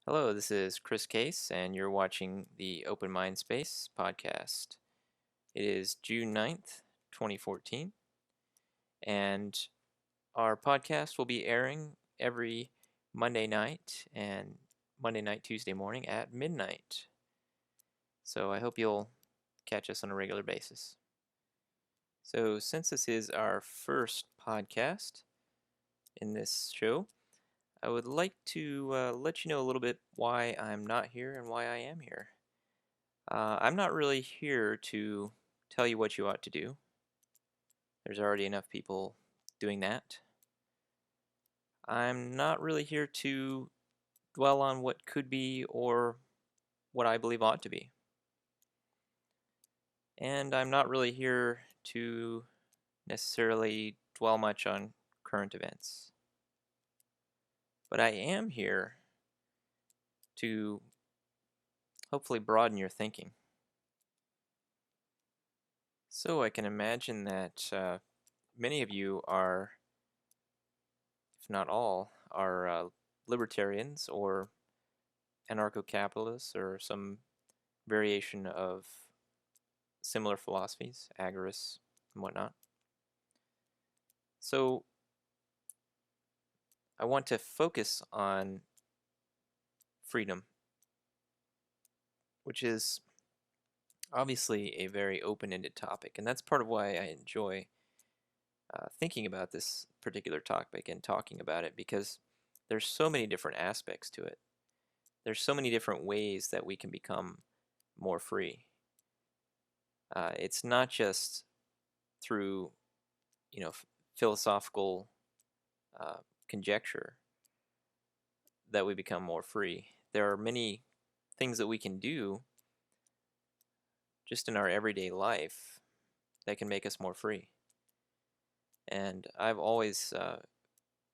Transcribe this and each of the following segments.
Hello, this is Chris Case, and you're watching the OpenMindSpace podcast. It is June 9th, 2014, and our podcast will be airing every Monday night and Monday night, Tuesday morning at midnight. So I hope you'll catch us on a regular basis. So, since this is our first podcast in this show, I would like to let you know a little bit why I'm not here and why I am here. I'm not really here to tell you what you ought to do. There's already enough people doing that. I'm not really here to dwell on what could be or what I believe ought to be. And I'm not really here to necessarily dwell much on current events. But I am here to hopefully broaden your thinking. So I can imagine that many of you are, if not all, are libertarians or anarcho-capitalists or some variation of similar philosophies, agorists and whatnot. So I want to focus on freedom, which is obviously a very open-ended topic, and that's part of why I enjoy thinking about this particular topic and talking about it, because there's so many different aspects to it. There's so many different ways that we can become more free. It's not just through, philosophical conjecture that we become more free. There are many things that we can do just in our everyday life that can make us more free. And I've always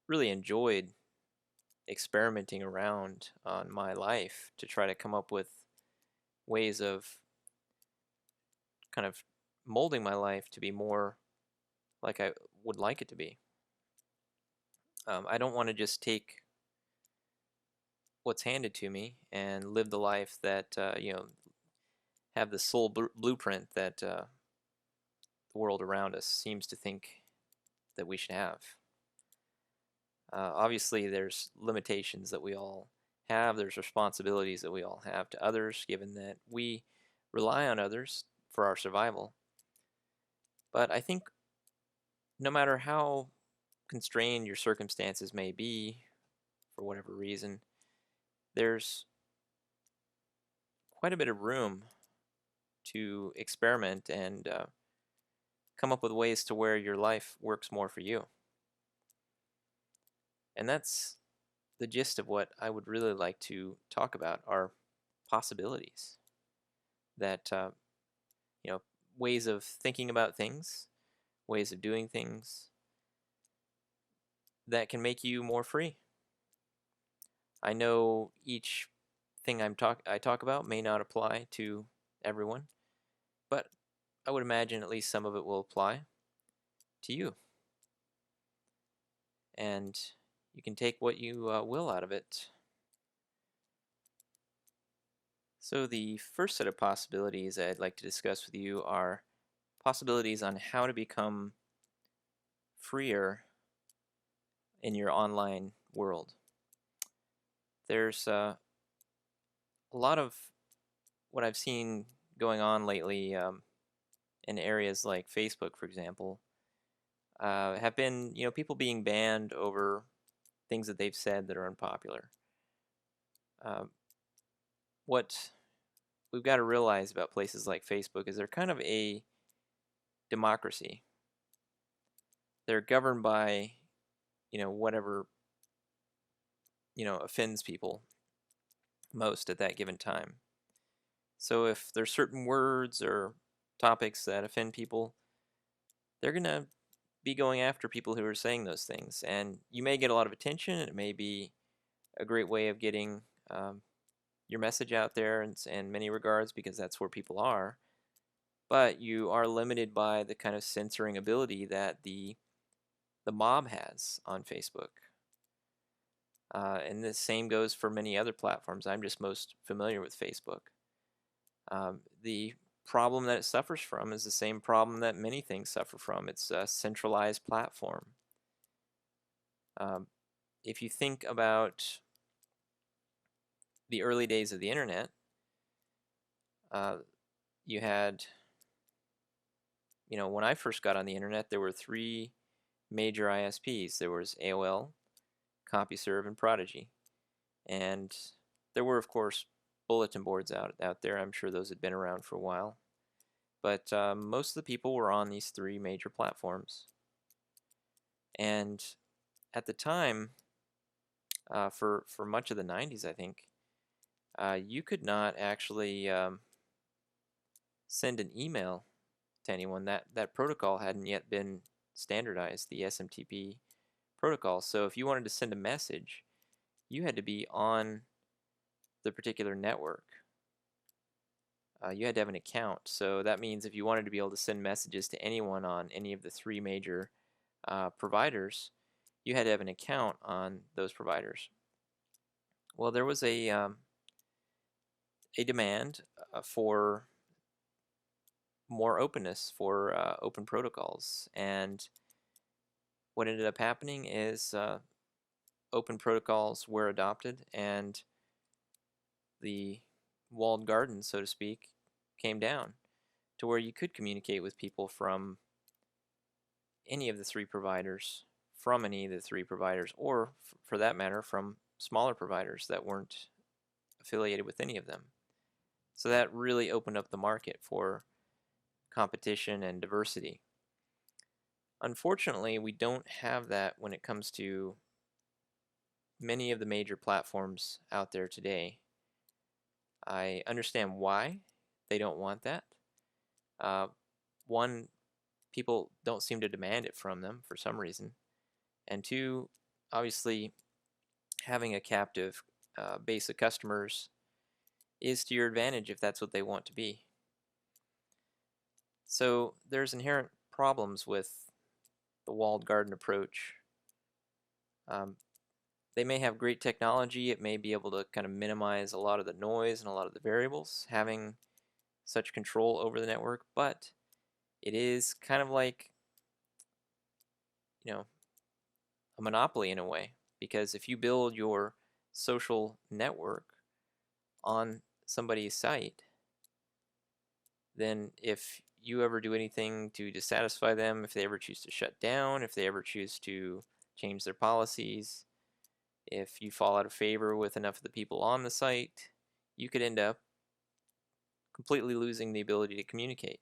really enjoyed experimenting around on my life to try to come up with ways of kind of molding my life to be more like I would like it to be. I don't want to just take what's handed to me and live the life that have the sole blueprint that the world around us seems to think that we should have. Obviously, there's limitations that we all have. There's responsibilities that we all have to others, given that we rely on others for our survival. But I think no matter how constrained your circumstances may be, for whatever reason, there's quite a bit of room to experiment and come up with ways to where your life works more for you. And that's the gist of what I would really like to talk about, are possibilities that, ways of thinking about things, ways of doing things that can make you more free. I know each thing I talk about may not apply to everyone, but I would imagine at least some of it will apply to you. And you can take what you will out of it. So the first set of possibilities I'd like to discuss with you are possibilities on how to become freer in your online world. There's a lot of what I've seen going on lately in areas like Facebook, for example, have been, people being banned over things that they've said that are unpopular. What we've got to realize about places like Facebook is they're kind of a democracy. They're governed by, whatever, offends people most at that given time. So if there's certain words or topics that offend people, they're going to be going after people who are saying those things. And you may get a lot of attention. It may be a great way of getting your message out there in many regards, because that's where people are. But you are limited by the kind of censoring ability that the mob has on Facebook. And the same goes for many other platforms. I'm just most familiar with Facebook. The problem that it suffers from is the same problem that many things suffer from. It's a centralized platform. If you think about the early days of the internet, you had, when I first got on the internet, there were three major ISPs. There was AOL, CompuServe, and Prodigy. And there were, of course, bulletin boards out there. I'm sure those had been around for a while. But most of the people were on these three major platforms. And at the time, for much of the 90s, I think, you could not actually send an email to anyone. That protocol hadn't yet been standardized, the SMTP protocol. So if you wanted to send a message, you had to be on the particular network. You had to have an account. So that means if you wanted to be able to send messages to anyone on any of the three major providers, you had to have an account on those providers. Well, there was a demand for more openness, for open protocols, and what ended up happening is open protocols were adopted, and the walled garden, so to speak, came down to where you could communicate with people from any of the three providers, or for that matter, from smaller providers that weren't affiliated with any of them. So that really opened up the market for competition and diversity. Unfortunately, we don't have that when it comes to many of the major platforms out there today. I understand why they don't want that. One, people don't seem to demand it from them for some reason. And two, obviously, having a captive base of customers is to your advantage if that's what they want to be. So there's inherent problems with the walled garden approach. They may have great technology. It may be able to kind of minimize a lot of the noise and a lot of the variables, having such control over the network, but it is kind of like, a monopoly in a way, because if you build your social network on somebody's site, then if you ever do anything to dissatisfy them, if they ever choose to shut down, if they ever choose to change their policies, if you fall out of favor with enough of the people on the site, you could end up completely losing the ability to communicate,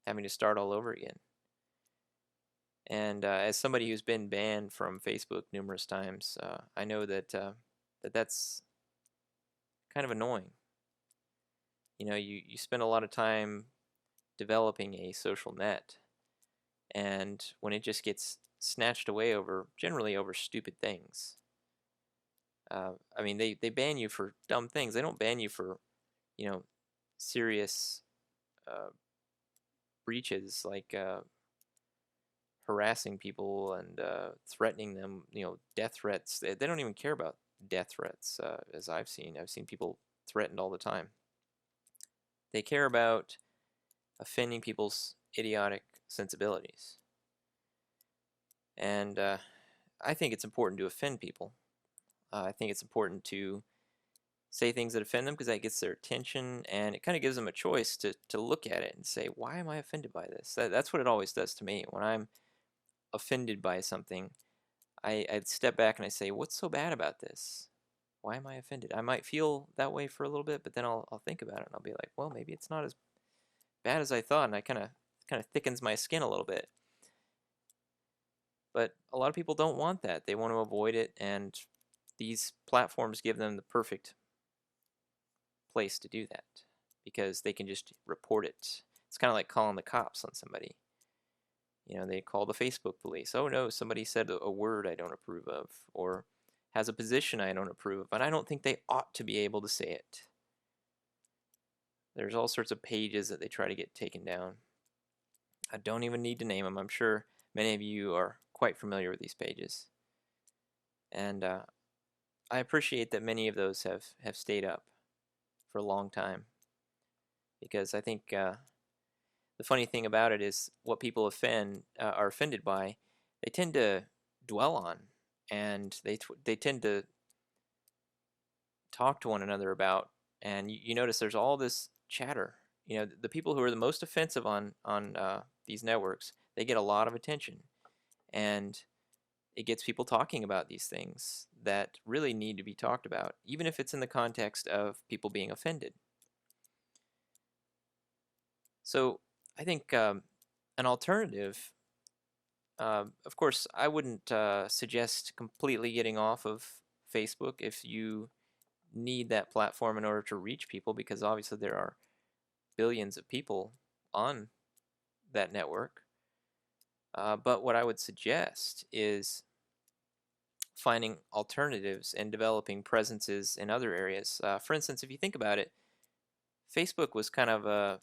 having to start all over again. And as somebody who's been banned from Facebook numerous times, I know that that's kind of annoying. You spend a lot of time developing a social net, and when it just gets snatched away generally over stupid things. I mean, they ban you for dumb things. They don't ban you for, serious breaches like harassing people and threatening them, death threats. They don't even care about death threats, as I've seen. I've seen people threatened all the time. They care about offending people's idiotic sensibilities. And I think it's important to offend people. I think it's important to say things that offend them because that gets their attention, and it kind of gives them a choice to look at it and say, why am I offended by this? That's what it always does to me. When I'm offended by something, I'd step back and I say, what's so bad about this? Why am I offended? I might feel that way for a little bit, but then I'll think about it and I'll be like, well, maybe it's not as bad as I thought, and I kind of thickens my skin a little bit. But a lot of people don't want that. They want to avoid it, and these platforms give them the perfect place to do that because they can just report it. It's kind of like calling the cops on somebody. They call the Facebook police. Oh no, somebody said a word I don't approve of, or has a position I don't approve of, and I don't think they ought to be able to say it. There's all sorts of pages that they try to get taken down. I don't even need to name them. I'm sure many of you are quite familiar with these pages. And I appreciate that many of those have stayed up for a long time, because I think the funny thing about it is what people are offended by, they tend to dwell on, and they tend to talk to one another about. And you notice there's all this chatter. The people who are the most offensive on these networks, they get a lot of attention, and it gets people talking about these things that really need to be talked about, even if it's in the context of people being offended. So I think an alternative, of course, I wouldn't suggest completely getting off of Facebook if you need that platform in order to reach people, because obviously there are billions of people on that network. But what I would suggest is finding alternatives and developing presences in other areas. For instance, if you think about it, Facebook was kind of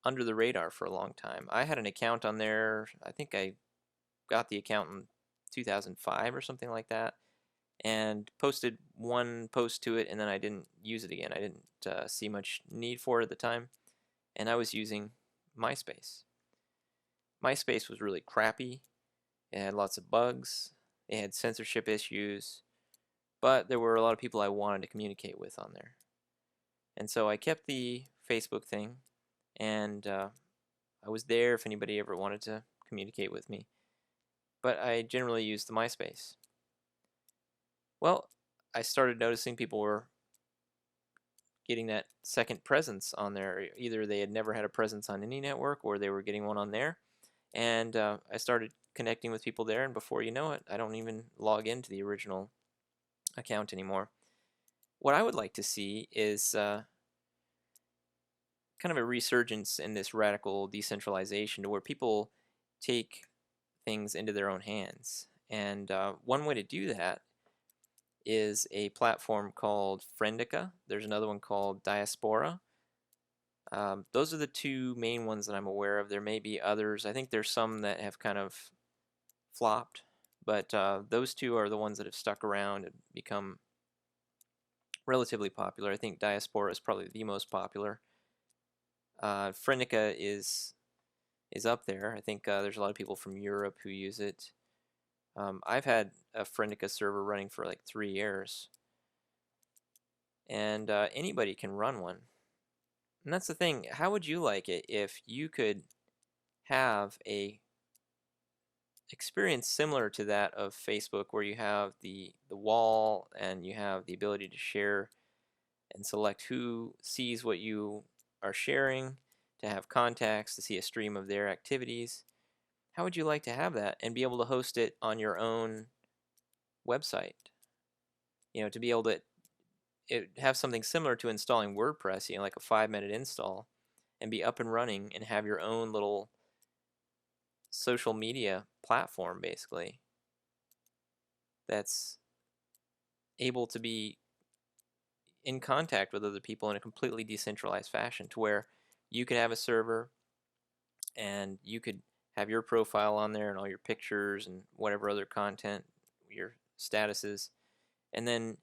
under the radar for a long time. I had an account on there. I think I got the account in 2005 or something like that, and posted one post to it, and then I didn't use it again. I didn't see much need for it at the time, and I was using MySpace. MySpace was really crappy. It had lots of bugs. It had censorship issues, but there were a lot of people I wanted to communicate with on there. And so I kept the Facebook thing, and I was there if anybody ever wanted to communicate with me. But I generally used the MySpace. Well, I started noticing people were getting that second presence on there. Either they had never had a presence on any network, or they were getting one on there. And I started connecting with people there, and before you know it, I don't even log into the original account anymore. What I would like to see is kind of a resurgence in this radical decentralization, to where people take things into their own hands. And one way to do that is a platform called Friendica. There's another one called Diaspora. Those are the two main ones that I'm aware of. There may be others. I think there's some that have kind of flopped, but those two are the ones that have stuck around and become relatively popular. I think Diaspora is probably the most popular. Friendica is up there. I think there's a lot of people from Europe who use it. I've had a Friendica server running for like 3 years, and anybody can run one. And that's the thing. How would you like it if you could have a experience similar to that of Facebook, where you have the wall, and you have the ability to share and select who sees what you are sharing, to have contacts, to see a stream of their activities? How would you like to have that and be able to host it on your own website? To be able to have something similar to installing WordPress, like a 5-minute install, and be up and running and have your own little social media platform, basically, that's able to be in contact with other people in a completely decentralized fashion, to where you could have a server and you could have your profile on there and all your pictures and whatever other content, your statuses, and then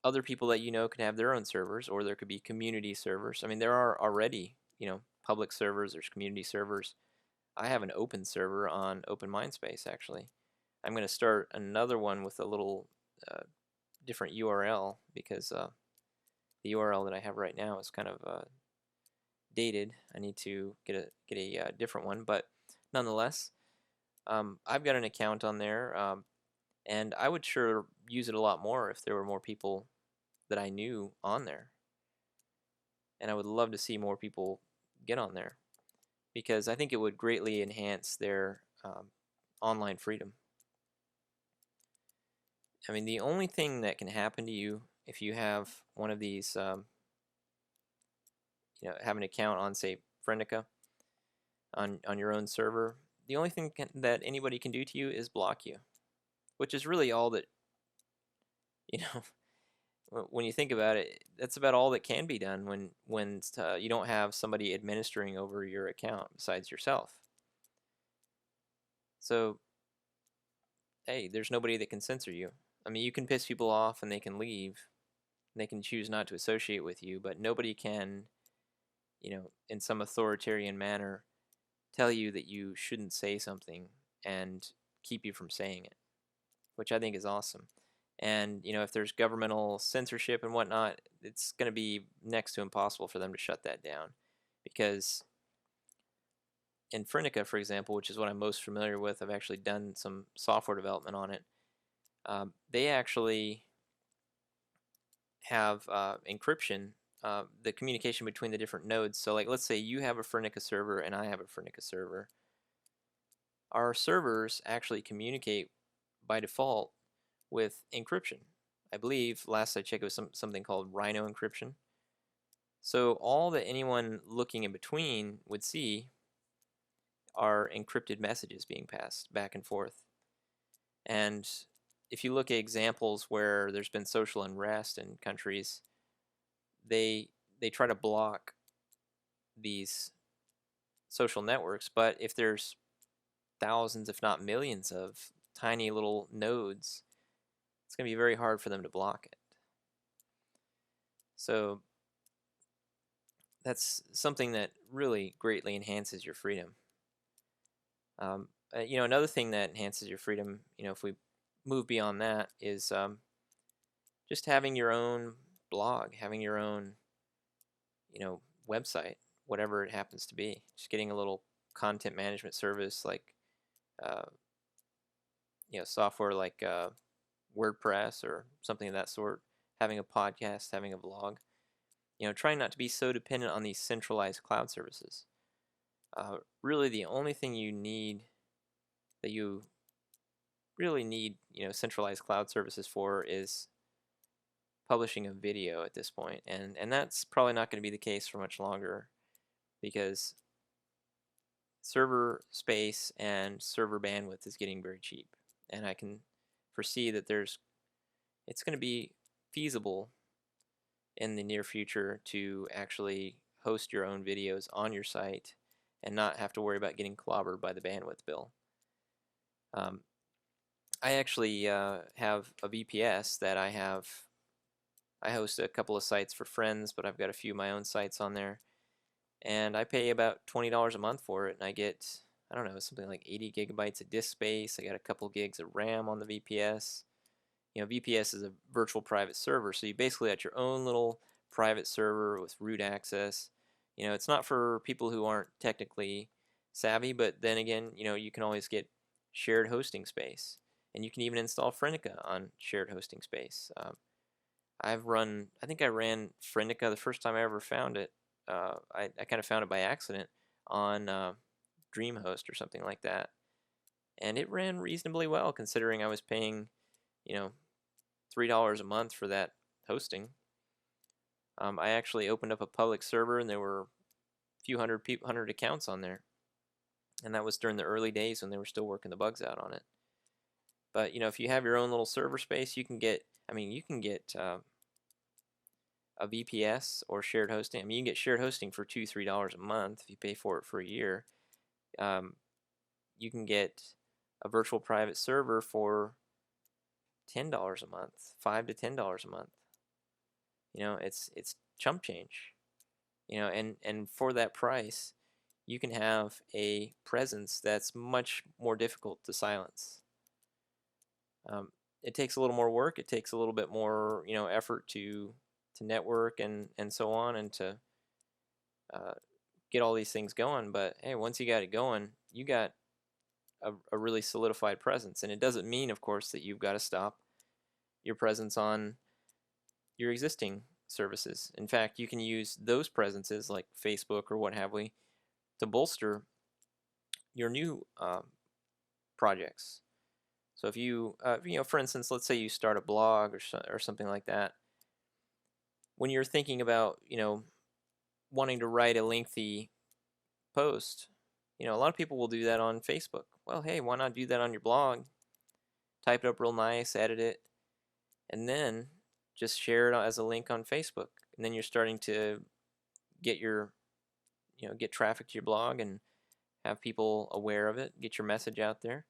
other people that could have their own servers, or there could be community servers. I mean, there are already, public servers, there's community servers. I have an open server on OpenMindSpace, actually. I'm going to start another one with a little different URL, because the URL that I have right now is kind of dated. I need to get a different one, but nonetheless, I've got an account on there, and I would sure use it a lot more if there were more people that I knew on there. And I would love to see more people get on there, because I think it would greatly enhance their online freedom. I mean, the only thing that can happen to you if you have one of these, have an account on, say, Friendica, on your own server, the only thing that anybody can do to you is block you, which is really all that, when you think about it, that's about all that can be done when you don't have somebody administering over your account besides yourself. So, hey, there's nobody that can censor you. I mean, you can piss people off and they can leave. They can choose not to associate with you, but nobody can, in some authoritarian manner, tell you that you shouldn't say something and keep you from saying it, which I think is awesome. And, if there's governmental censorship and whatnot, it's going to be next to impossible for them to shut that down. Because in Frenica, for example, which is what I'm most familiar with, I've actually done some software development on it. They actually have encryption, the communication between the different nodes. So, like, let's say you have a Frenica server and I have a Frenica server. Our servers actually communicate by default with encryption. I believe last I checked it was something called Rhino encryption. So all that anyone looking in between would see are encrypted messages being passed back and forth. And if you look at examples where there's been social unrest in countries, they try to block these social networks, but if there's thousands, if not millions, of tiny little nodes, it's going to be very hard for them to block it. So that's something that really greatly enhances your freedom. Another thing that enhances your freedom, if we move beyond that, is just having your own blog, having your own, website, whatever it happens to be. Just getting a little content management service like, software like WordPress or something of that sort. Having a podcast, having a blog. Trying not to be so dependent on these centralized cloud services. Really, the only thing you need, that you really need, centralized cloud services for, is publishing a video at this point, and that's probably not going to be the case for much longer, because server space and server bandwidth is getting very cheap, and I can foresee that it's going to be feasible in the near future to actually host your own videos on your site and not have to worry about getting clobbered by the bandwidth bill. I actually have a VPS that I host a couple of sites for friends, but I've got a few of my own sites on there, and I pay about $20 a month for it, and I get, I don't know, something like 80 gigabytes of disk space. I got a couple gigs of RAM on the VPS. VPS is a virtual private server, so you basically got your own little private server with root access. It's not for people who aren't technically savvy, but then again, you can always get shared hosting space, and you can even install Frenica on shared hosting space. I think I ran Frenica the first time I ever found it. I kind of found it by accident on DreamHost or something like that, and it ran reasonably well considering I was paying, $3 a month for that hosting. I actually opened up a public server, and there were a few hundred accounts on there, and that was during the early days when they were still working the bugs out on it. But if you have your own little server space, you can get a VPS or shared hosting. You can get shared hosting for $2-3 a month if you pay for it for a year. You can get a virtual private server for $10 a month, $5 to $10 a month. It's chump change. And for that price, you can have a presence that's much more difficult to silence. It takes a little more work. It takes a little bit more, effort to network and so on, and to get all these things going. But hey, once you got it going, you got a really solidified presence. And it doesn't mean, of course, that you've got to stop your presence on your existing services. In fact, you can use those presences like Facebook or what have we to bolster your new projects. So if you, for instance, let's say you start a blog or something like that. When you're thinking about, wanting to write a lengthy post, a lot of people will do that on Facebook. Well, hey, why not do that on your blog? Type it up real nice, edit it, and then just share it as a link on Facebook. And then you're starting to get get traffic to your blog and have people aware of it, get your message out there.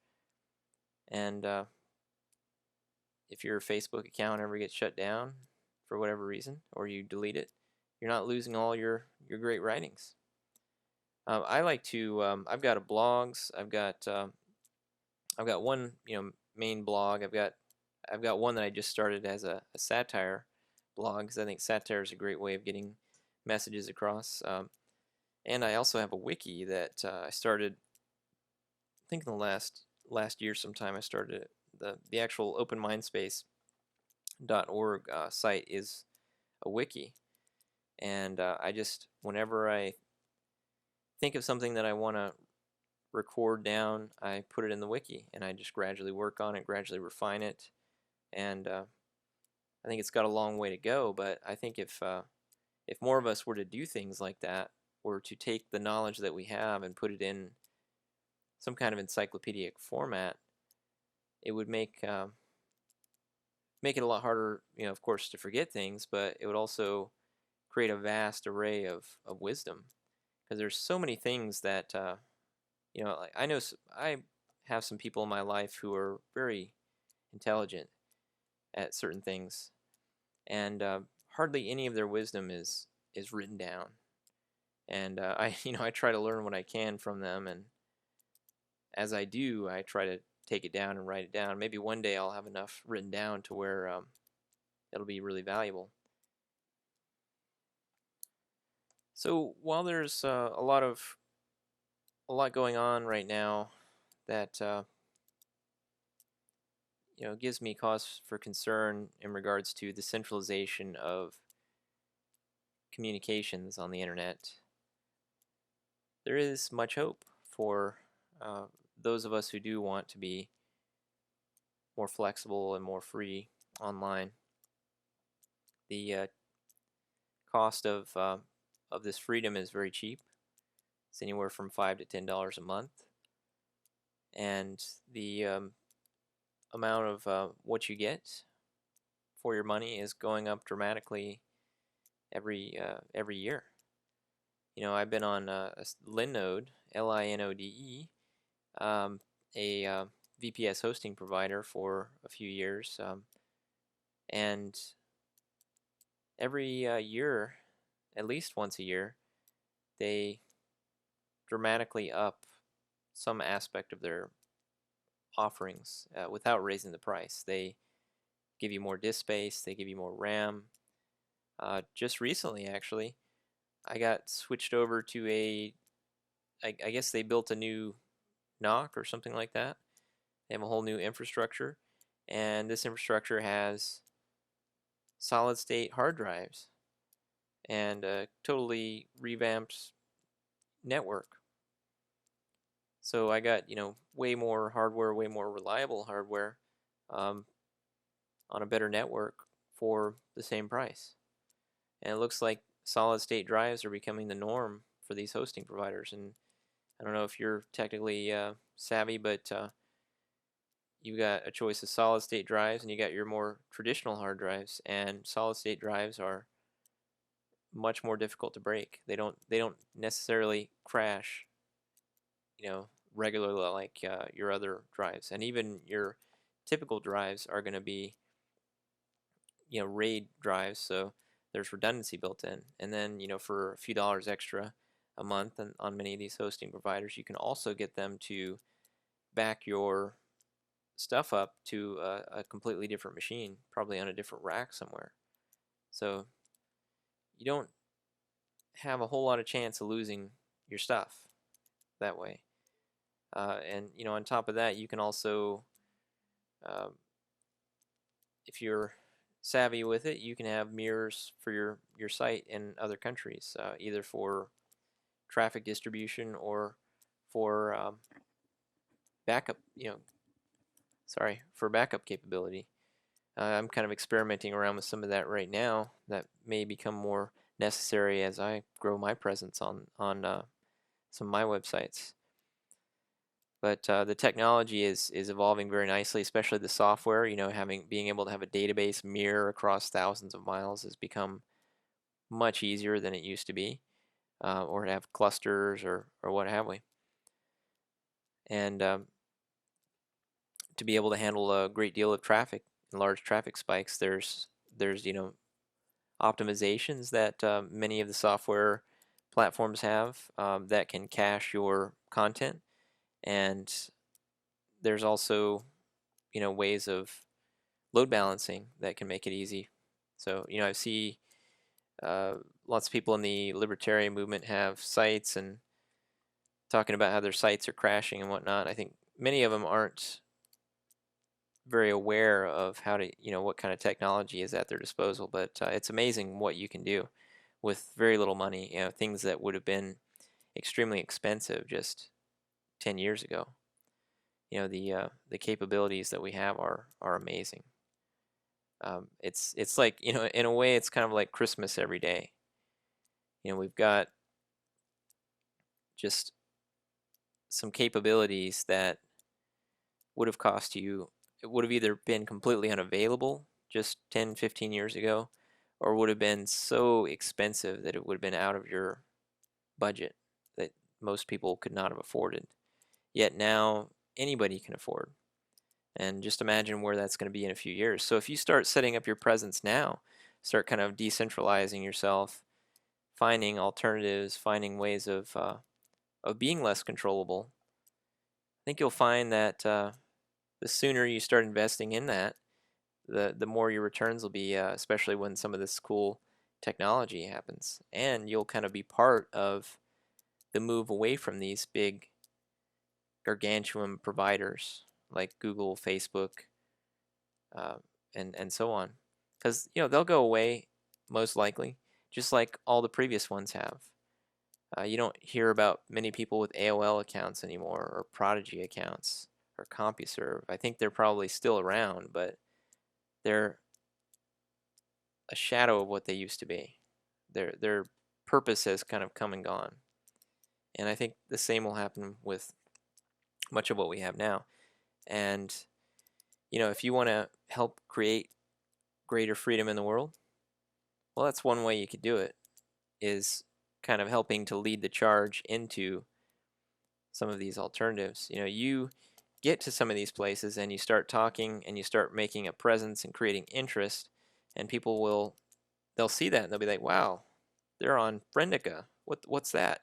And if your Facebook account ever gets shut down for whatever reason, or you delete it, you're not losing all your great writings. I like to. I've got a blogs. I've got one main blog. I've got one that I just started as a satire blog because I think satire is a great way of getting messages across. And I also have a wiki that I started. I think in the last year sometime I started it. The actual OpenMindSpace.org site is a wiki, and I just whenever I think of something that I want to record down, I put it in the wiki, and I just gradually work on it, gradually refine it, and I think it's got a long way to go. But I think if more of us were to do things like that, were to take the knowledge that we have and put it in some kind of encyclopedic format, it would make it a lot harder, of course, to forget things, but it would also create a vast array of wisdom, because there's so many things that like I have some people in my life who are very intelligent at certain things, and hardly any of their wisdom is written down. And I try to learn what I can from them, and as I do, I try to take it down and write it down. Maybe one day I'll have enough written down to where it'll be really valuable. So while there's a lot going on right now that gives me cause for concern in regards to the centralization of communications on the internet, there is much hope for those of us who do want to be more flexible and more free online. The cost of this freedom is very cheap. It's anywhere from $5 to $10 a month, and the amount of what you get for your money is going up dramatically every year. I've been on Linode, Linode, a VPS hosting provider for a few years, and every year, at least once a year, they dramatically up some aspect of their offerings without raising the price. They give you more disk space, they give you more RAM. Just recently, actually, I got switched over to I guess they built a new NOC or something like that. They have a whole new infrastructure, and this infrastructure has solid state hard drives and a totally revamped network. So I got way more hardware, way more reliable hardware on a better network for the same price. And it looks like solid state drives are becoming the norm for these hosting providers. And I don't know if you're technically savvy, but you got a choice of solid state drives and you got your more traditional hard drives, and solid state drives are much more difficult to break. They don't necessarily crash regularly like your other drives, and even your typical drives are going to be RAID drives, so there's redundancy built in. And then for a few dollars extra a month, and on many of these hosting providers, you can also get them to back your stuff up to a completely different machine, probably on a different rack somewhere. So you don't have a whole lot of chance of losing your stuff that way. And on top of that, you can also, if you're savvy with it, you can have mirrors for your site in other countries, either for traffic distribution or for backup. For backup capability. I'm kind of experimenting around with some of that right now. That may become more necessary as I grow my presence on some of my websites. But the technology is evolving very nicely, especially the software. Being able to have a database mirror across thousands of miles has become much easier than it used to be, or to have clusters or what have we. And to be able to handle a great deal of traffic large traffic spikes, there's optimizations that many of the software platforms have that can cache your content, and there's also ways of load balancing that can make it easy. So I see lots of people in the libertarian movement have sites and talking about how their sites are crashing and whatnot. I think many of them aren't very aware of how to, what kind of technology is at their disposal, but it's amazing what you can do with very little money, things that would have been extremely expensive just 10 years ago. The capabilities that we have are amazing. It's like, in a way, it's kind of like Christmas every day. We've got just some capabilities that would have cost you, it would have either been completely unavailable just 10, 15 years ago, or would have been so expensive that it would have been out of your budget that most people could not have afforded. Yet now anybody can afford. And just imagine where that's going to be in a few years. So if you start setting up your presence now, start kind of decentralizing yourself, finding alternatives, finding ways of being less controllable, I think you'll find that the sooner you start investing in that, the more your returns will be, especially when some of this cool technology happens. And you'll kind of be part of the move away from these big gargantuan providers like Google, Facebook, and so on. Because they'll go away most likely, just like all the previous ones have. You don't hear about many people with AOL accounts anymore, or Prodigy accounts, or CompuServe. I think they're probably still around, but they're a shadow of what they used to be. Their purpose has kind of come and gone. And I think the same will happen with much of what we have now. And if you want to help create greater freedom in the world, well, that's one way you could do it, is kind of helping to lead the charge into some of these alternatives. You get to some of these places and you start talking and you start making a presence and creating interest, and people they'll see that and they'll be like, wow, they're on Friendica. What's that?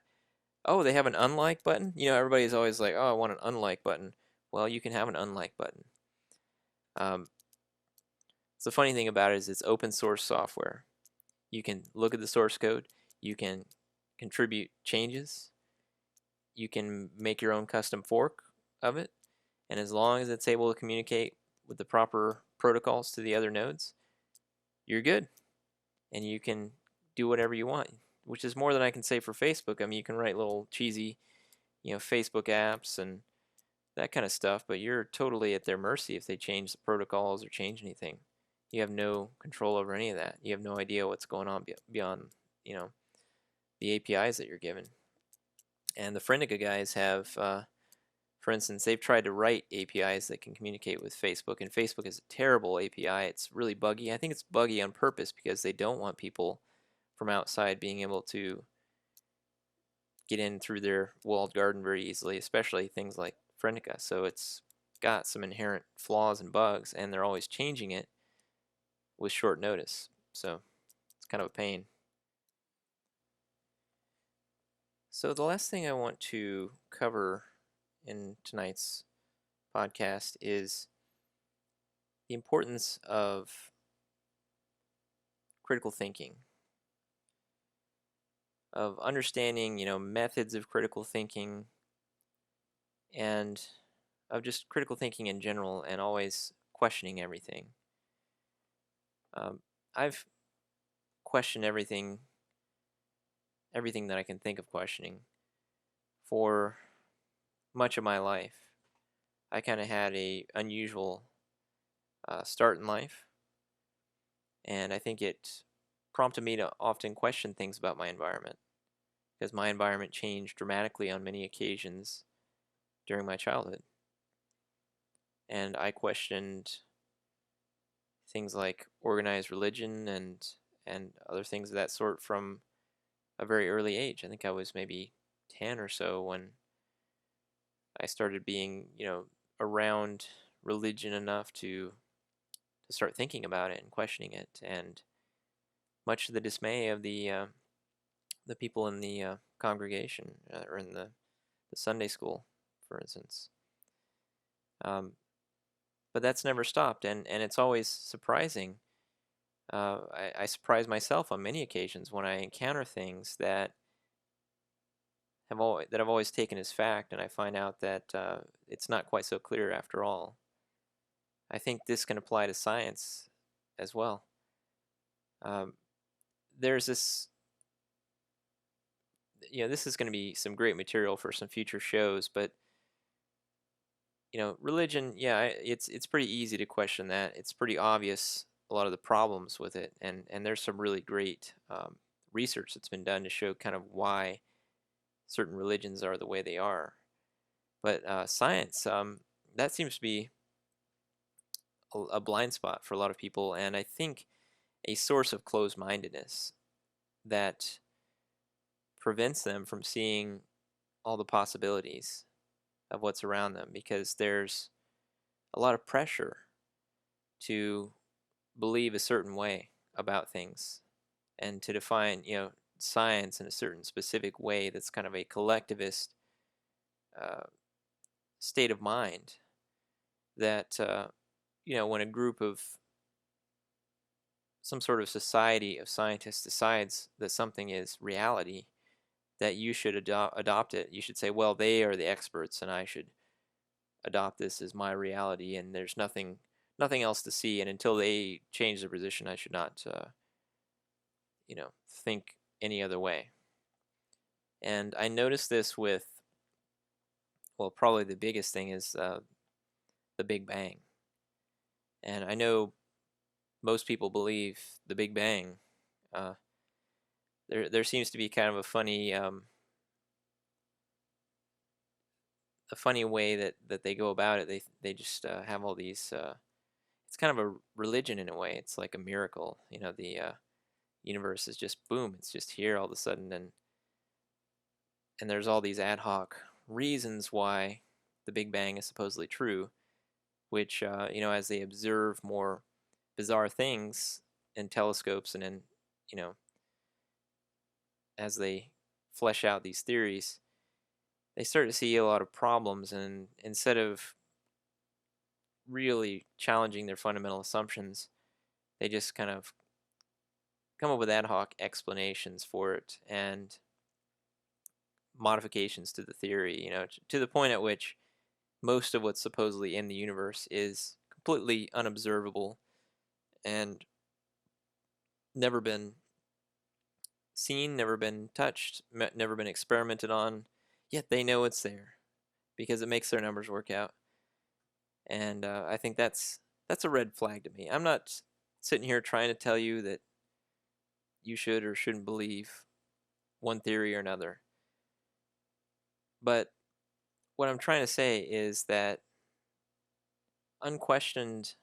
Oh, they have an unlike button? Everybody's always like, oh, I want an unlike button. Well, you can have an unlike button. So the funny thing about it is it's open source software. You can look at the source code. You can contribute changes. You can make your own custom fork of it. And as long as it's able to communicate with the proper protocols to the other nodes, you're good. And you can do whatever you want, which is more than I can say for Facebook. I mean, you can write little cheesy, Facebook apps and that kind of stuff, but you're totally at their mercy if they change the protocols or change anything. You have no control over any of that. You have no idea what's going on beyond, the APIs that you're given. And the Friendica guys have, for instance, they've tried to write APIs that can communicate with Facebook, and Facebook is a terrible API. It's really buggy. I think it's buggy on purpose because they don't want people from outside being able to get in through their walled garden very easily, especially things like Friendica. So it's got some inherent flaws and bugs, and they're always changing it with short notice. So it's kind of a pain. So the last thing I want to cover in tonight's podcast is the importance of critical thinking, of understanding, methods of critical thinking, and of just critical thinking in general, and always questioning everything. I've questioned everything that I can think of questioning for much of my life. I kind of had a unusual start in life, and I think it prompted me to often question things about my environment, because my environment changed dramatically on many occasions during my childhood. And I questioned things like organized religion and other things of that sort from a very early age. I think I was maybe 10 or so when I started being, around religion enough to start thinking about it and questioning it, and much to the dismay of the people in the congregation, or in the Sunday school, for instance. Um, but that's never stopped, and it's always surprising. I surprise myself on many occasions when I encounter things that I've always taken as fact, and I find out that it's not quite so clear after all. I think this can apply to science as well. Um, there's this, this is going to be some great material for some future shows, but religion, yeah, it's pretty easy to question that. It's pretty obvious a lot of the problems with it, and there's some really great research that's been done to show kind of why certain religions are the way they are. But science, that seems to be a blind spot for a lot of people, and I think a source of closed-mindedness that prevents them from seeing all the possibilities of what's around them, because there's a lot of pressure to believe a certain way about things and to define, science in a certain specific way that's kind of a collectivist uh, state of mind that, when a group of some sort of society of scientists decides that something is reality, that you should adopt it. You should say, well, they are the experts, and I should adopt this as my reality, and there's nothing else to see. And until they change their position, I should not, think any other way. And I noticed this with, well, probably the biggest thing is the Big Bang. And I know most people believe the Big Bang. There seems to be kind of a funny way that they go about it. They just have all these. It's kind of a religion in a way. It's like a miracle. The universe is just boom. It's just here all of a sudden, and there's all these ad hoc reasons why the Big Bang is supposedly true, which as they observe more bizarre things in telescopes, and as they flesh out these theories, they start to see a lot of problems, and instead of really challenging their fundamental assumptions, they just kind of come up with ad hoc explanations for it and modifications to the theory, to the point at which most of what's supposedly in the universe is completely unobservable and never been seen, never been touched, never been experimented on, yet they know it's there because it makes their numbers work out. And I think that's a red flag to me. I'm not sitting here trying to tell you that you should or shouldn't believe one theory or another. But what I'm trying to say is that unquestioned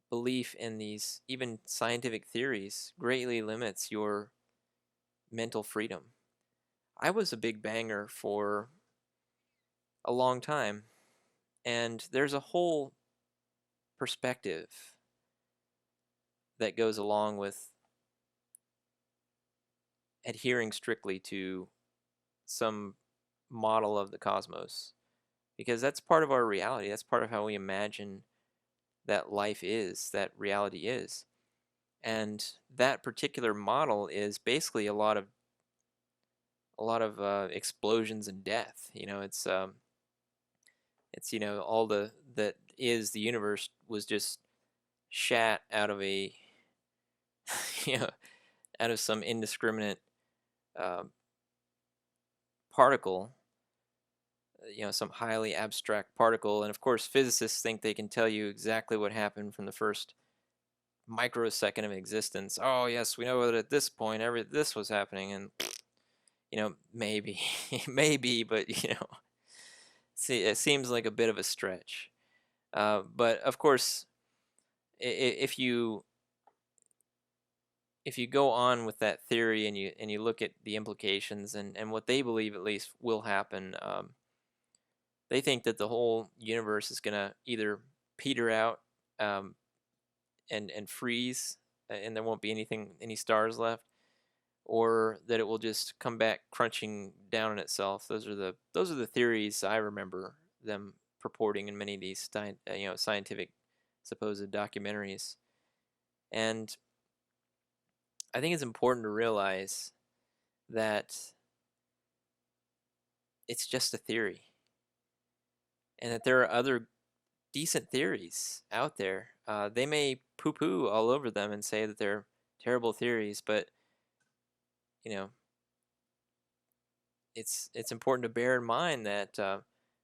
belief in these even scientific theories greatly limits your mental freedom. I was a big banger for a long time, and there's a whole perspective that goes along with adhering strictly to some model of the cosmos, because that's part of our reality. That's part of how we imagine that life is, that reality is. And that particular model is basically a lot of explosions and death. It's all that is the universe was just shat out of a out of some indiscriminate uh, particle, some highly abstract particle. And of course, physicists think they can tell you exactly what happened from the first microsecond of existence. Oh yes, we know that at this point this was happening, and maybe maybe, but see, it seems like a bit of a stretch. But of course, if you go on with that theory, and you look at the implications and what they believe at least will happen, they think that the whole universe is going to either peter out um, and freeze, and there won't be any stars left, or that it will just come back crunching down on itself. Those are the theories I remember them purporting in many of these scientific supposed documentaries. And I think it's important to realize that it's just a theory, and that there are other decent theories out there. They may poo-poo all over them and say that they're terrible theories, but you know, it's important to bear in mind that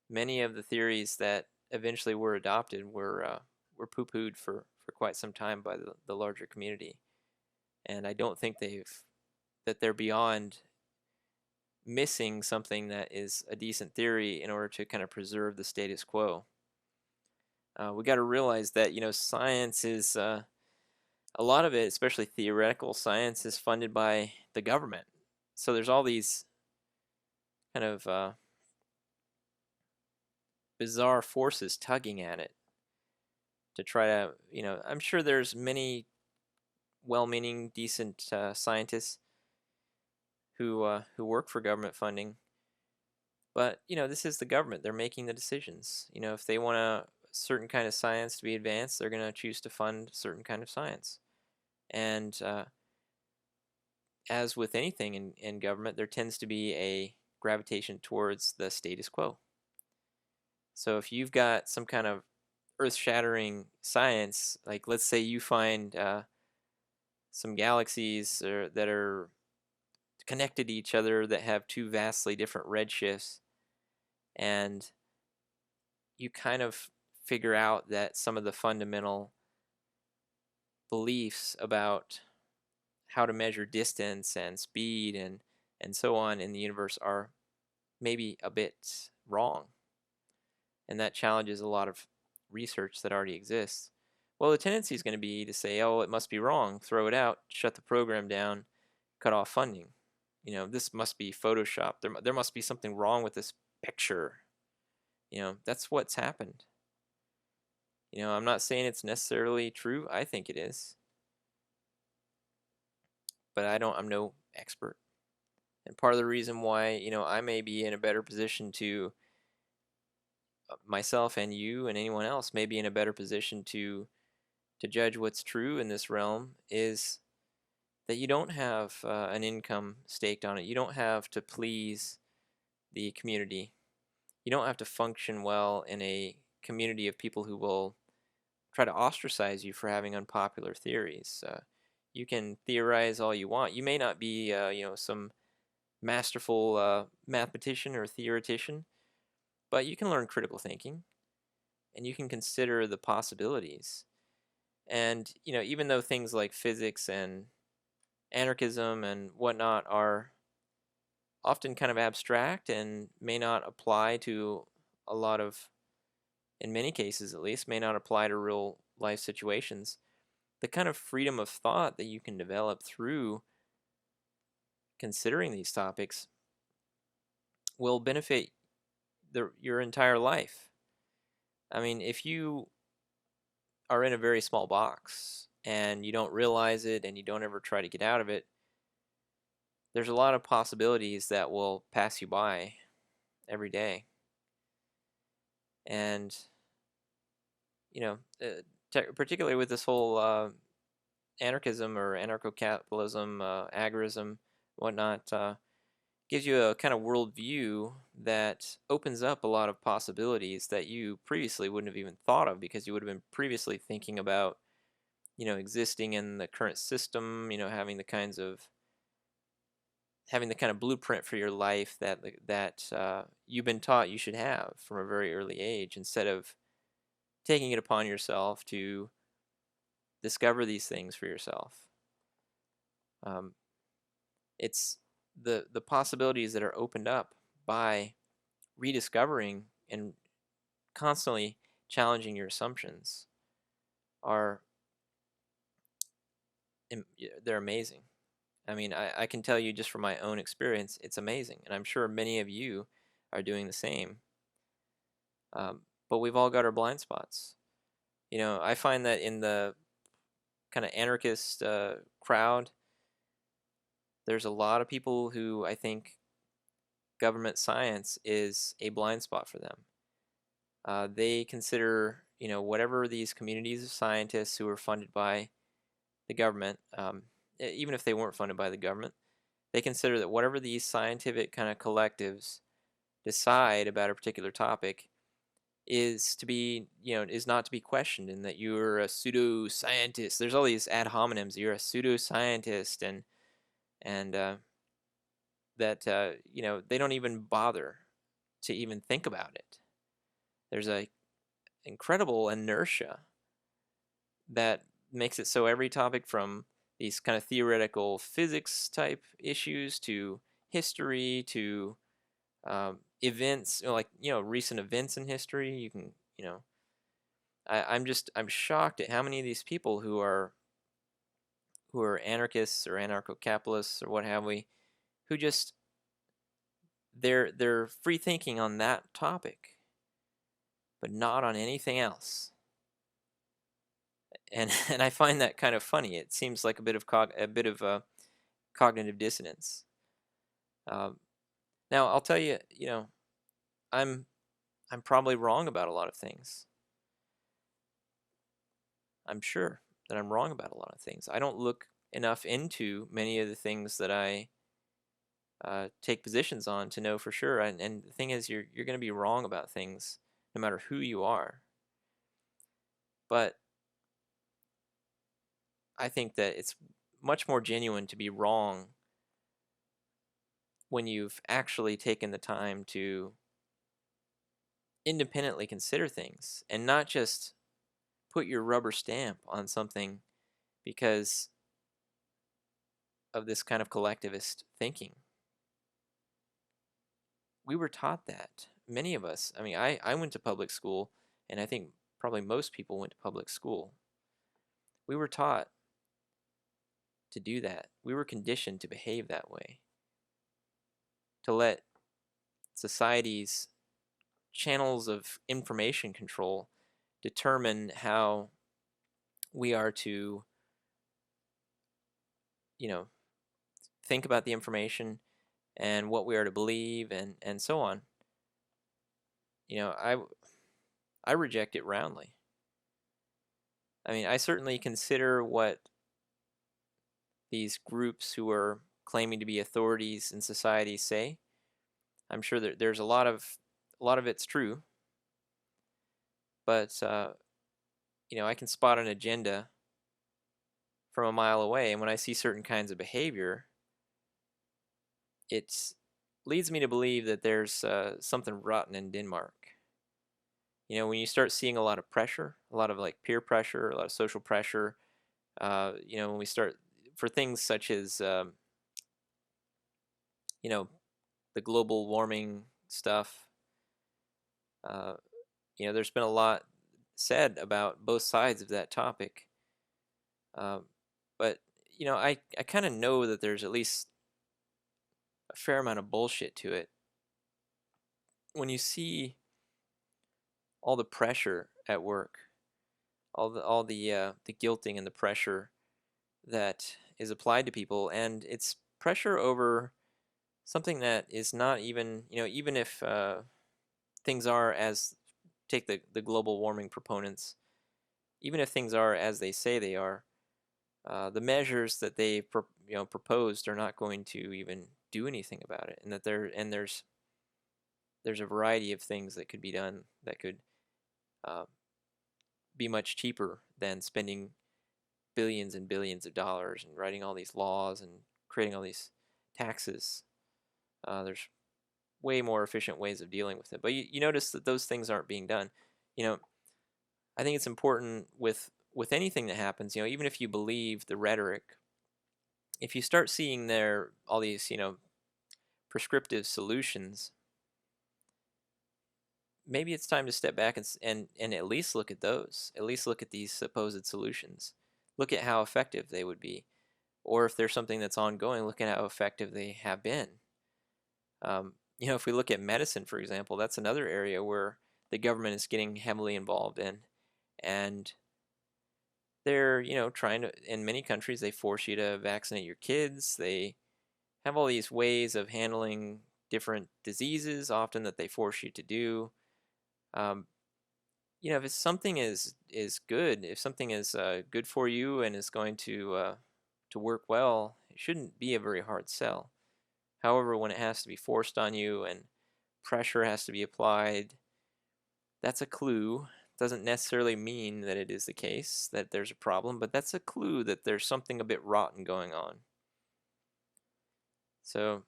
many of the theories that eventually were adopted were poo-pooed for quite some time by the larger community, and I don't think they're beyond missing something that is a decent theory in order to kind of preserve the status quo. We got to realize that science is a lot of it, especially theoretical science, is funded by the government. So there's all these kind of bizarre forces tugging at it to try to, I'm sure there's many well-meaning, decent scientists who work for government funding, but this is the government. They're making the decisions. If they want a certain kind of science to be advanced, they're going to choose to fund a certain kind of science. And as with anything in government, there tends to be a gravitation towards the status quo. So if you've got some kind of earth-shattering science, like let's say you find some galaxies that are connected to each other that have two vastly different redshifts, and you kind of figure out that some of the fundamental beliefs about how to measure distance and speed and so on in the universe are maybe a bit wrong, and that challenges a lot of research that already exists. Well, the tendency is going to be to say, oh, it must be wrong, throw it out, shut the program down, cut off funding. This must be Photoshop. There must be something wrong with this picture. That's what's happened. I'm not saying it's necessarily true. I think it is. But I'm no expert. And part of the reason why, I may be in a better position to, myself and you and anyone else may be in a better position to judge what's true in this realm, is that you don't have an income staked on it. You don't have to please the community. You don't have to function well in a community of people who will try to ostracize you for having unpopular theories. You can theorize all you want. You may not be, some masterful mathematician or theoretician, but you can learn critical thinking, and you can consider the possibilities. And even though things like physics and anarchism and whatnot are often kind of abstract and may not apply to a lot of, in many cases at least, may not apply to real life situations, the kind of freedom of thought that you can develop through considering these topics will benefit your entire life. I mean, if you are in a very small box and you don't realize it and you don't ever try to get out of it, there's a lot of possibilities that will pass you by every day. And particularly with this whole anarchism or anarcho-capitalism, agorism, whatnot, gives you a kind of worldview that opens up a lot of possibilities that you previously wouldn't have even thought of, because you would have been previously thinking about, existing in the current system, having the kind of blueprint for your life that you've been taught you should have from a very early age, instead of taking it upon yourself to discover these things for yourself. It's the possibilities that are opened up by rediscovering and constantly challenging your assumptions they're amazing. I mean, I can tell you just from my own experience, it's amazing, and I'm sure many of you are doing the same. But we've all got our blind spots. I find that in the kind of anarchist crowd, there's a lot of people who I think government science is a blind spot for them. They consider, whatever these communities of scientists who are funded by the government, even if they weren't funded by the government, they consider that whatever these scientific kind of collectives decide about a particular topic is to be, is not to be questioned, and that you're a pseudo-scientist. There's all these ad hominems. You're a pseudo-scientist, and that they don't even bother to even think about it. There's a incredible inertia that makes it so every topic, from these kind of theoretical physics type issues to history to events, recent events in history. You can, I'm shocked at how many of these people who are anarchists or anarcho-capitalists or what have we, who just they're free thinking on that topic, but not on anything else. And and I find that kind of funny. It seems like a bit of cognitive dissonance. Now I'll tell you, I'm probably wrong about a lot of things. I'm sure that I'm wrong about a lot of things. I don't look enough into many of the things that I take positions on to know for sure. And the thing is, you're going to be wrong about things no matter who you are. But I think that it's much more genuine to be wrong when you've actually taken the time to independently consider things and not just put your rubber stamp on something because of this kind of collectivist thinking. We were taught that. Many of us, I went to public school, and I think probably most people went to public school. We were taught to do that. We were conditioned to behave that way, to let society's channels of information control determine how we are to, think about the information and what we are to believe, and so on. I reject it roundly. I certainly consider what these groups who are claiming to be authorities in society say. I'm sure that there's a lot of it's true, but I can spot an agenda from a mile away, and when I see certain kinds of behavior, it leads me to believe that there's something rotten in Denmark. When you start seeing a lot of pressure, a lot of like peer pressure, a lot of social pressure, when we start for things such as, the global warming stuff, there's been a lot said about both sides of that topic. But, I kind of know that there's at least a fair amount of bullshit to it. When you see all the pressure at work, all the guilting and the pressure that is applied to people, and it's pressure over something that is not even, even if things are as, take the global warming proponents, even if things are as they say they are, the measures that they proposed are not going to even do anything about it, and that there's a variety of things that could be done that could be much cheaper than spending billions and billions of dollars and writing all these laws and creating all these taxes. There's way more efficient ways of dealing with it. But you notice that those things aren't being done. I think it's important with anything that happens, even if you believe the rhetoric, if you start seeing all these, prescriptive solutions, maybe it's time to step back and at least look at those. At least look at these supposed solutions. Look at how effective they would be. Or if there's something that's ongoing, look at how effective they have been. If we look at medicine, for example, that's another area where the government is getting heavily involved in. And they're, trying to, in many countries, they force you to vaccinate your kids. They have all these ways of handling different diseases, often that they force you to do. Um, if something is good, if something is good for you and is going to work well, it shouldn't be a very hard sell. However, when it has to be forced on you and pressure has to be applied, that's a clue. Doesn't necessarily mean that it is the case that there's a problem, but that's a clue that there's something a bit rotten going on. So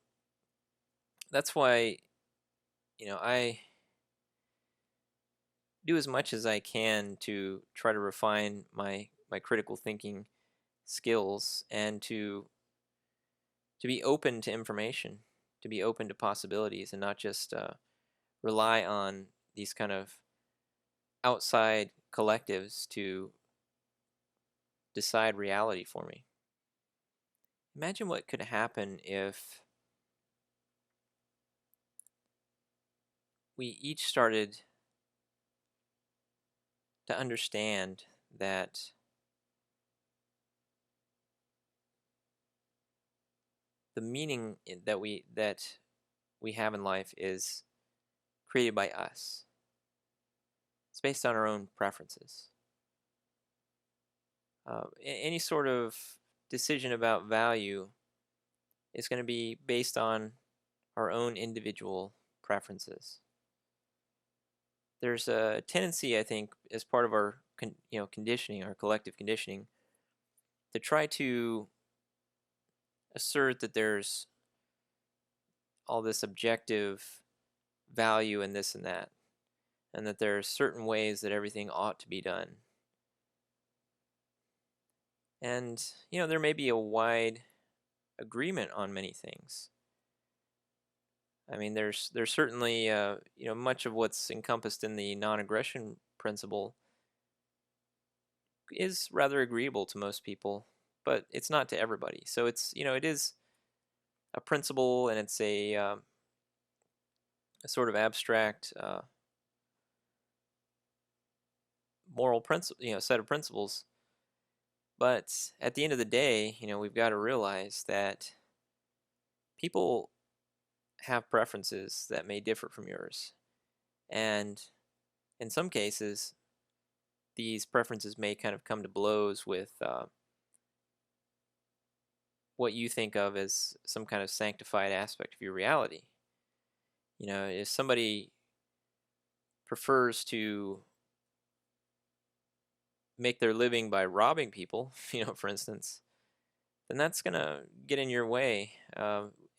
that's why, I do as much as I can to try to refine my critical thinking skills and to be open to information, to be open to possibilities, and not just rely on these kind of outside collectives to decide reality for me. Imagine what could happen if we each started to understand that the meaning that we have in life is created by us. It's based on our own preferences. Any sort of decision about value is going to be based on our own individual preferences. There's a tendency, I think, as part of our conditioning, our collective conditioning, to try to assert that there's all this objective value in this and that, and that there are certain ways that everything ought to be done. And there may be a wide agreement on many things. I mean, there's certainly much of what's encompassed in the non-aggression principle is rather agreeable to most people, but it's not to everybody. So it's it is a principle, and it's a sort of abstract moral principle, set of principles. But at the end of the day, we've got to realize that people have preferences that may differ from yours. And in some cases, these preferences may kind of come to blows with what you think of as some kind of sanctified aspect of your reality. If somebody prefers to make their living by robbing people, for instance, then that's going to get in your way.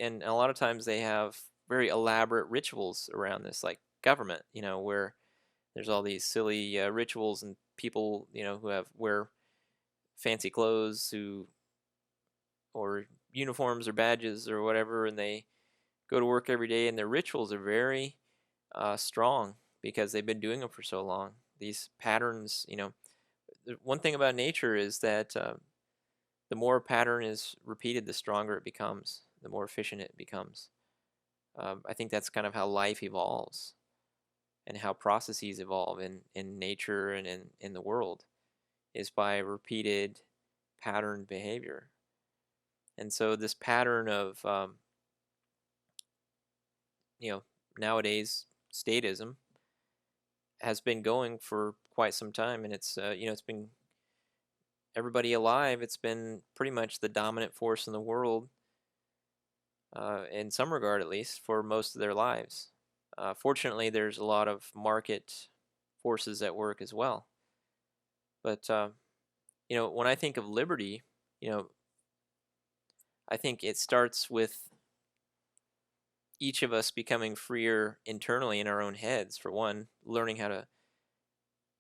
And a lot of times they have very elaborate rituals around this, like government, where there's all these silly rituals, and people, who wear fancy clothes, or uniforms or badges or whatever, and they go to work every day, and their rituals are very strong because they've been doing them for so long. These patterns, one thing about nature is that the more a pattern is repeated, the stronger it becomes, the more efficient it becomes. I think that's kind of how life evolves and how processes evolve in nature and in the world, is by repeated patterned behavior. And so this pattern of, nowadays statism has been going for quite some time, and it's been everybody alive. It's been pretty much the dominant force in the world, in some regard at least, for most of their lives. Fortunately, there's a lot of market forces at work as well. But when I think of liberty, I think it starts with each of us becoming freer internally in our own heads, for one, learning how to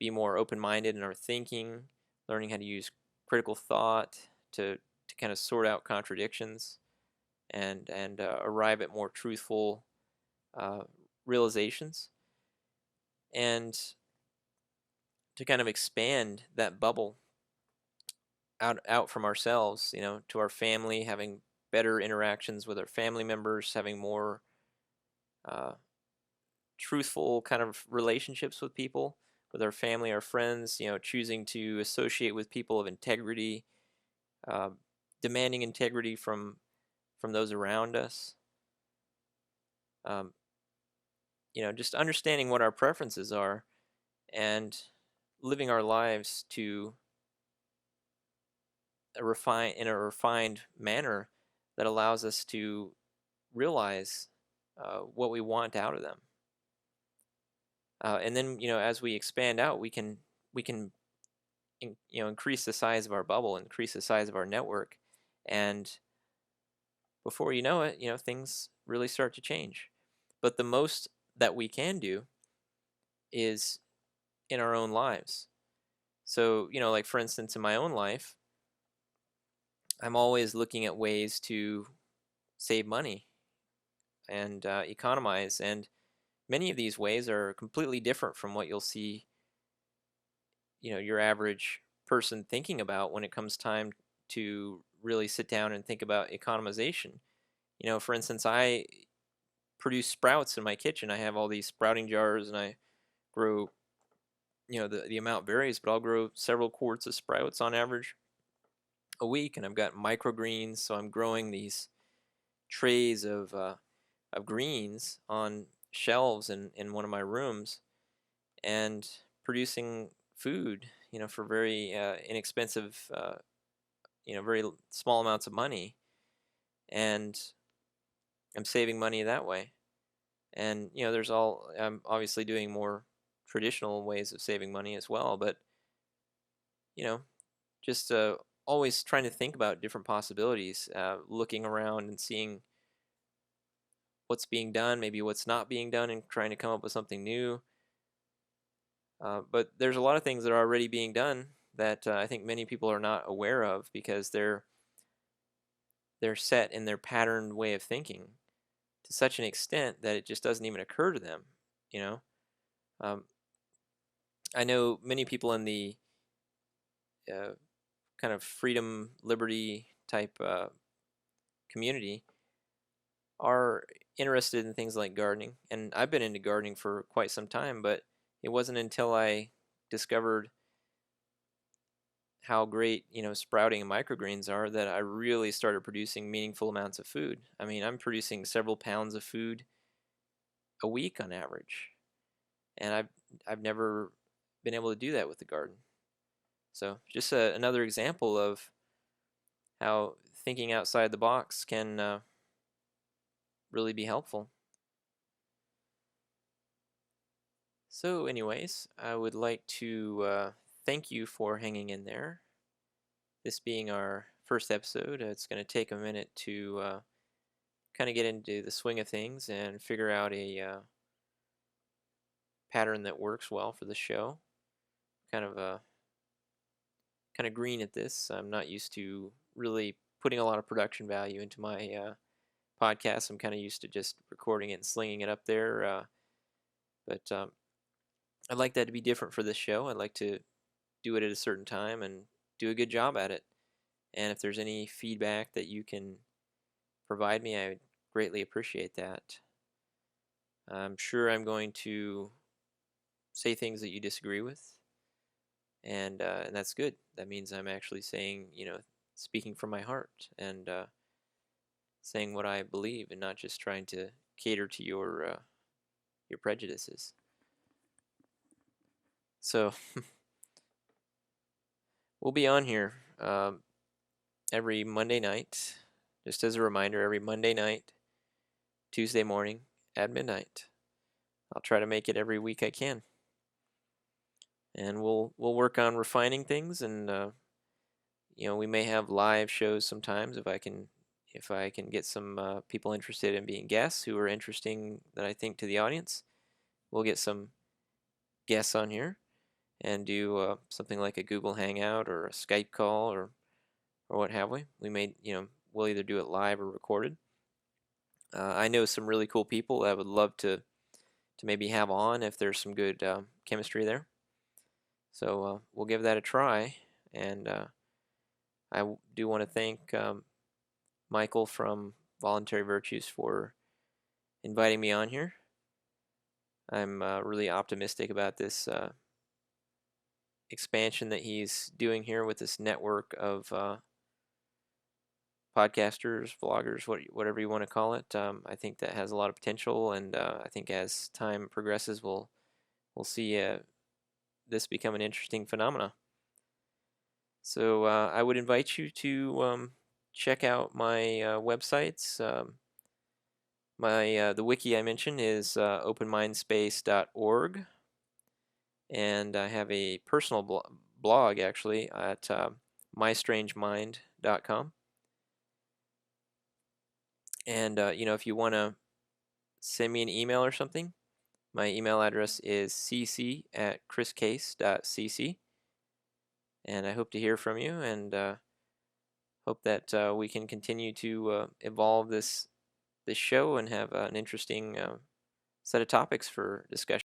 be more open-minded in our thinking, learning how to use critical thought to kind of sort out contradictions and arrive at more truthful realizations, and to kind of expand that bubble out from ourselves, to our family, having better interactions with our family members, having more truthful kind of relationships with people, with our family, our friends, choosing to associate with people of integrity, uh, demanding integrity from those around us. Um, just understanding what our preferences are and living our lives to in a refined manner that allows us to realize what we want out of them. And then, as we expand out, we can increase the size of our bubble, increase the size of our network, and before you know it, things really start to change. But the most that we can do is in our own lives. So, like for instance, in my own life, I'm always looking at ways to save money and economize. And many of these ways are completely different from what you'll see, your average person thinking about when it comes time to really sit down and think about economization. For instance, I produce sprouts in my kitchen. I have all these sprouting jars and I grow, the amount varies, but I'll grow several quarts of sprouts on average a week. And I've got microgreens, so I'm growing these trays of greens on shelves in one of my rooms and producing food, for very inexpensive, very small amounts of money. And I'm saving money that way. And, I'm obviously doing more traditional ways of saving money as well, but, you know, just always trying to think about different possibilities, looking around and seeing what's being done, maybe what's not being done, and trying to come up with something new. But there's a lot of things that are already being done that I think many people are not aware of because they're set in their patterned way of thinking to such an extent that it just doesn't even occur to them. You know, um, I know many people in the uh, kind of freedom, liberty type community are interested in things like gardening, and I've been into gardening for quite some time, but it wasn't until I discovered how great, sprouting and microgreens are that I really started producing meaningful amounts of food. I mean, I'm producing several pounds of food a week on average, and I've never been able to do that with the garden. So just another example of how thinking outside the box can really be helpful. So anyways, I would like to thank you for hanging in there. This being our first episode, it's going to take a minute to kind of get into the swing of things and figure out a pattern that works well for the show. Kind of green at this. I'm not used to really putting a lot of production value into my podcast. I'm kind of used to just recording it and slinging it up there. But I'd like that to be different for this show. I'd like to do it at a certain time and do a good job at it. And if there's any feedback that you can provide me, I would greatly appreciate that. I'm sure I'm going to say things that you disagree with, and that's good. That means I'm actually saying, speaking from my heart and saying what I believe, and not just trying to cater to your prejudices. So we'll be on here every Monday night. Just as a reminder, every Monday night, Tuesday morning at midnight. I'll try to make it every week I can. And we'll work on refining things, and we may have live shows sometimes if I can get some people interested in being guests who are interesting that I think to the audience. We'll get some guests on here and do something like a Google Hangout or a Skype call or what have we. We may, we'll either do it live or recorded. I know some really cool people that I would love to maybe have on if there's some good chemistry there. So we'll give that a try. And I do want to thank Michael from Voluntary Virtues for inviting me on here. I'm really optimistic about this expansion that he's doing here with this network of podcasters, vloggers, whatever you want to call it. I think that has a lot of potential, and I think as time progresses, we'll see this become an interesting phenomena. So I would invite you to check out my websites. The wiki I mentioned is openmindspace.org, and I have a personal blog actually at mystrange.mind.com. And if you want to send me an email or something, my email address is cc@chriscase.cc, and I hope to hear from you, and hope that we can continue to evolve this show and have an interesting set of topics for discussion.